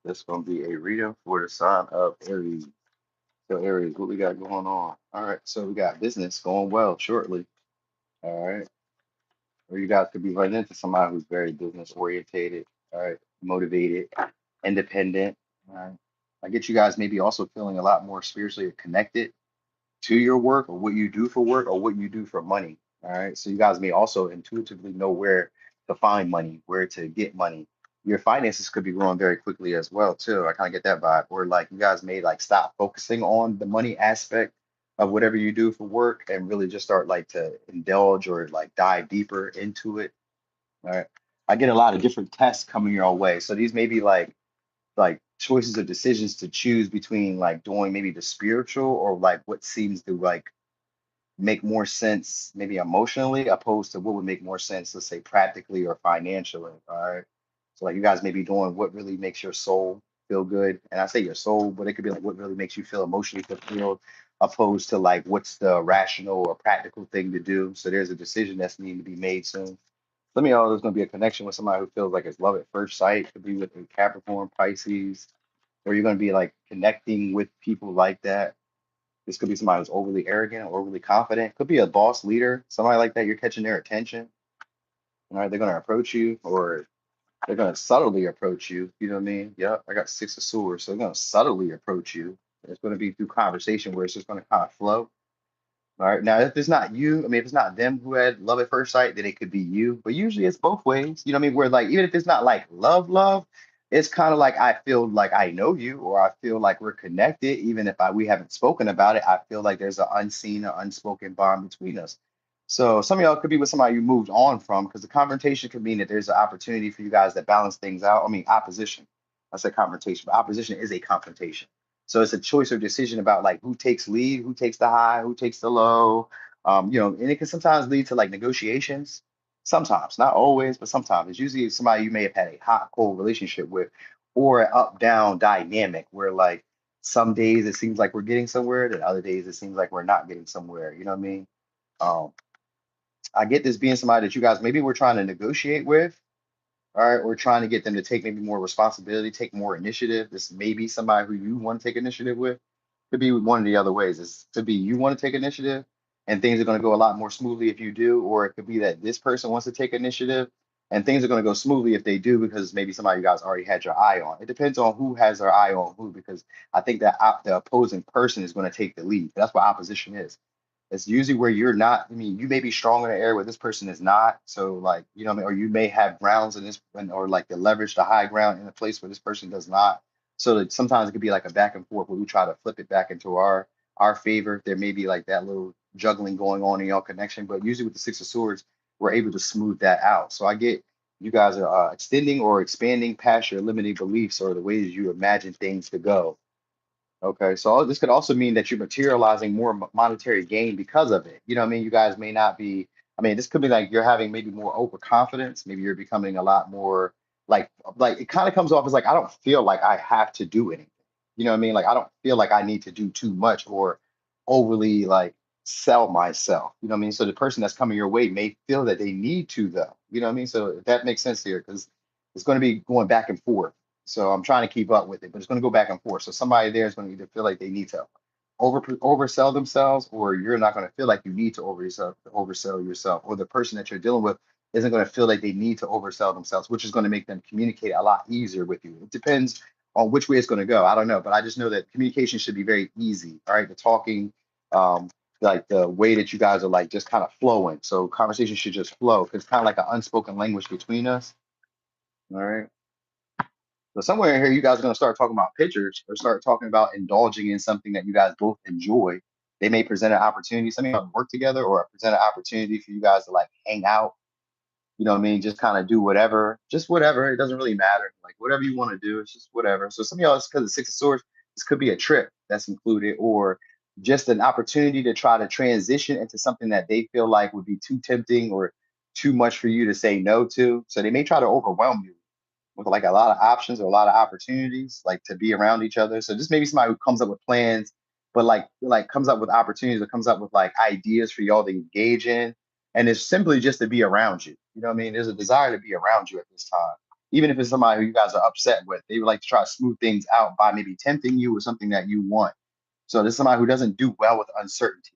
That's gonna be a reading for the sign of Aries. So Aries, what we got going on? All right, so we got business going well shortly. All right. Or you guys could be running into somebody who's very business orientated, all right, motivated, independent. All right. I get you guys maybe also feeling a lot more spiritually connected to your work or what you do for work or what you do for money. All right. So you guys may also intuitively know where to find money, where to get money. Your finances could be growing very quickly as well, too. I kind of get that vibe. Or like you guys may like stop focusing on the money aspect of whatever you do for work and really just start like to indulge or like dive deeper into it. All right. I get a lot of different tests coming your way. So these may be like choices or decisions to choose between like doing maybe the spiritual or like what seems to like make more sense maybe emotionally opposed to what would make more sense, let's say practically or financially. All right. So like you guys may be doing what really makes your soul feel good. And I say your soul, but it could be like what really makes you feel emotionally fulfilled opposed to like what's the rational or practical thing to do. So there's a decision that's needing to be made soon. Let me know there's going to be a connection with somebody who feels like it's love at first sight. Could be with a Capricorn, Pisces, or you're going to be like connecting with people like that. This could be somebody who's overly arrogant or overly confident. Could be a boss leader, somebody like that. You're catching their attention. All right, they're going to approach you, or they're going to subtly approach you. You know what I mean? Yep, I got Six of Swords, so they're going to subtly approach you. It's going to be through conversation where it's just going to kind of flow. All right. Now, if it's not you, I mean, if it's not them who had love at first sight, then it could be you. But usually it's both ways. You know what I mean? Where like even if it's not like love, it's kind of like I feel like I know you, or I feel like we're connected, even if we haven't spoken about it. I feel like there's an unseen or unspoken bond between us. So some of y'all could be with somebody you moved on from, because the confrontation could mean that there's an opportunity for you guys to balance things out. I mean, opposition. I said confrontation, but opposition is a confrontation. So it's a choice or decision about like who takes lead, who takes the high, who takes the low. And it can sometimes lead to like negotiations. Sometimes, not always, but sometimes. It's usually somebody you may have had a hot, cold relationship with, or an up-down dynamic where like some days it seems like we're getting somewhere, then other days it seems like we're not getting somewhere. You know what I mean? Um, I get this being somebody that you guys maybe we're trying to negotiate with, all right, we're trying to get them to take maybe more responsibility, take more initiative. This may be somebody who you want to take initiative with. Could be one of the other ways. It's to be you want to take initiative and things are going to go a lot more smoothly if you do, or it could be that this person wants to take initiative and things are going to go smoothly if they do because maybe somebody you guys already had your eye on. It depends on who has their eye on who, because I think that the opposing person is going to take the lead. That's what opposition is. It's usually where you're not. I mean, you may be strong in an area where this person is not. So, like, you know what I mean? Or you may have grounds in this, or like the leverage, the high ground in a place where this person does not. So that sometimes it could be like a back and forth where we try to flip it back into our favor. There may be like that little juggling going on in your connection, but usually with the Six of Swords, we're able to smooth that out. So I get you guys are extending or expanding past your limiting beliefs or the ways you imagine things to go. Okay, so this could also mean that you're materializing more monetary gain because of it. You know what I mean? You guys may not be, I mean, this could be like you're having maybe more overconfidence. Maybe you're becoming a lot more like it kind of comes off as like, I don't feel like I have to do anything. You know what I mean? Like, I don't feel like I need to do too much or overly like sell myself. You know what I mean? So the person that's coming your way may feel that they need to, though. You know what I mean? So if that makes sense here, because it's going to be going back and forth. So I'm trying to keep up with it, but it's going to go back and forth. So somebody there is going to either feel like they need to oversell themselves, or you're not going to feel like you need to oversell yourself, or the person that you're dealing with isn't going to feel like they need to oversell themselves, which is going to make them communicate a lot easier with you. It depends on which way it's going to go. I don't know, but I just know that communication should be very easy. All right, the talking, um, like the way that you guys are like just kind of flowing. So conversation should just flow because it's kind of like an unspoken language between us. All right. So somewhere in here, you guys are going to start talking about pictures or start talking about indulging in something that you guys both enjoy. They may present an opportunity. Some of you work together or present an opportunity for you guys to like hang out. You know what I mean? Just kind of do whatever, just whatever. It doesn't really matter. Like whatever you want to do, it's just whatever. So some of y'all, it's because of Six of Swords, this could be a trip that's included or just an opportunity to try to transition into something that they feel like would be too tempting or too much for you to say no to. So they may try to overwhelm you with like a lot of options or a lot of opportunities, like to be around each other. So just maybe somebody who comes up with plans, but like comes up with opportunities or comes up with like ideas for y'all to engage in. And it's simply just to be around you. You know what I mean? There's a desire to be around you at this time. even if it's somebody who you guys are upset with, they would like to try to smooth things out by maybe tempting you with something that you want. So this is somebody who doesn't do well with uncertainty.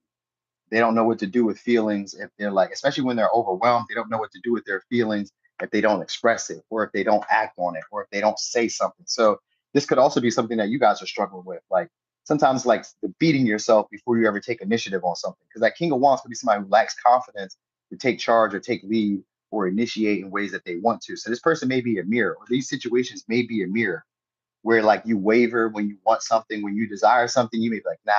They don't know what to do with feelings if they're like, especially when they're overwhelmed, they don't know what to do with their feelings if they don't express it, or if they don't act on it, or if they don't say something. So this could also be something that you guys are struggling with. Like sometimes like defeating yourself before you ever take initiative on something. Because that King of Wands could be somebody who lacks confidence to take charge or take lead or initiate in ways that they want to. So this person may be a mirror, or these situations may be a mirror where like you waver when you want something, when you desire something, you may be like, nah,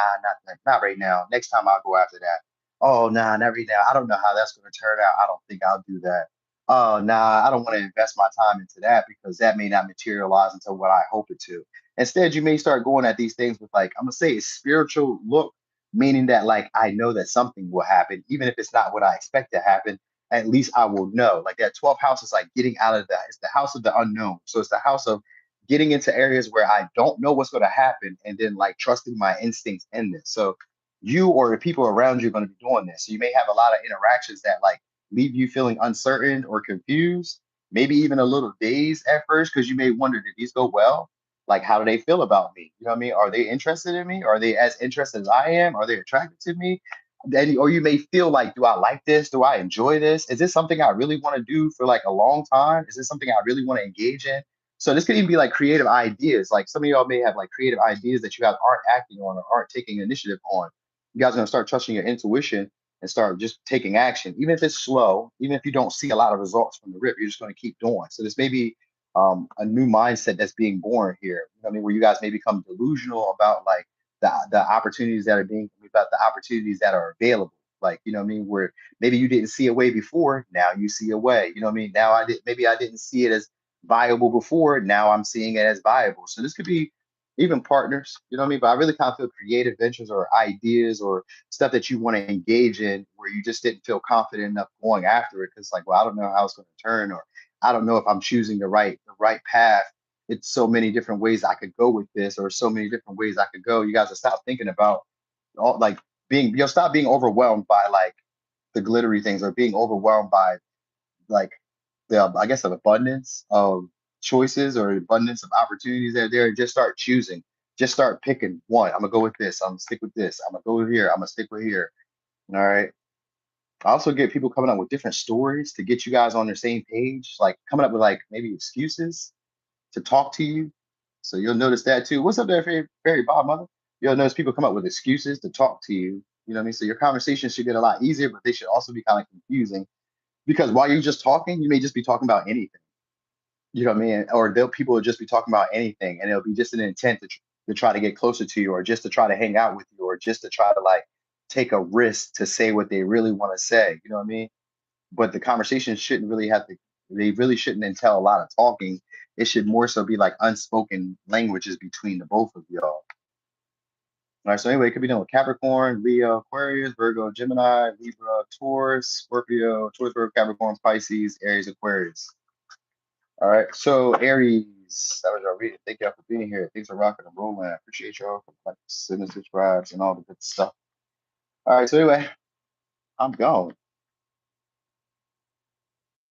not right now. Next time I'll go after that. Oh, nah, not right now. I don't know how that's going to turn out. I don't think I'll do that. Oh, nah, I don't want to invest my time into that because that may not materialize until what I hope it to. Instead, you may start going at these things with like, I'm gonna say a spiritual look, meaning that like I know that something will happen, even if it's not what I expect to happen. At least I will know. Like that 12th house is like getting out of that. It's the house of the unknown. So it's the house of getting into areas where I don't know what's going to happen and then like trusting my instincts in this. So you or the people around you are going to be doing this. So you may have a lot of interactions that like leave you feeling uncertain or confused, maybe even a little dazed at first because you may wonder, did these go well? Like, how do they feel about me? You know what I mean? Are they interested in me? Are they as interested as I am? Are they attracted to me? Then, or you may feel like, do I like this? Do I enjoy this? Is this something I really want to do for like a long time? Is this something I really want to engage in? So this could even be like creative ideas. Like some of y'all may have like creative ideas that you guys aren't acting on or aren't taking initiative on. You guys are gonna start trusting your intuition and start just taking action, even if it's slow, even if you don't see a lot of results from the rip. You're just gonna keep doing. So this may be a new mindset that's being born here. You know what I mean? Where you guys may become delusional about like the opportunities that are being about the opportunities that are available. Like you know what I mean? Where maybe you didn't see a way before, now you see a way. You know what I mean? Now I didn't see it as viable before. Now I'm seeing it as viable. So this could be even partners, you know what I mean? But I really kind of feel creative ventures or ideas or stuff that you want to engage in where you just didn't feel confident enough going after it because like, well, I don't know how it's going to turn, or I don't know if I'm choosing the right path. It's so many different ways I could go with this, or so many different ways I could go. You guys will stop thinking about all like you'll stop being overwhelmed by like the glittery things or being overwhelmed by like the I guess an abundance of choices or abundance of opportunities that are there. Just start choosing. Just start picking one. I'm gonna go with this. I'm gonna stick with this. I'm gonna go here. I'm gonna stick with here. All right. I also get people coming up with different stories to get you guys on the same page, like coming up with like maybe excuses to talk to you. So you'll notice that too. What's up there, Fairy Bob Mother? You'll notice people come up with excuses to talk to you. You know what I mean? So your conversation should get a lot easier, but they should also be kind of confusing because while you're just talking, you may just be talking about anything. You know what I mean? Or people will just be talking about anything, and it'll be just an intent to try to get closer to you, or just to try to hang out with you, or just to try to like take a risk to say what they really want to say. You know what I mean? But the conversation shouldn't really have to. They really shouldn't entail a lot of talking. It should more so be like unspoken languages between the both of y'all. All right. So anyway, it could be done with Capricorn, Leo, Aquarius, Virgo, Gemini, Libra, Taurus, Scorpio, Taurus, Virgo, Capricorn, Pisces, Aries, Aquarius. All right, so Aries, that was our reading. Thank y'all for being here. Thanks for rocking and rolling. I appreciate y'all for like sending subscribes and all the good stuff. All right, so anyway, I'm gone.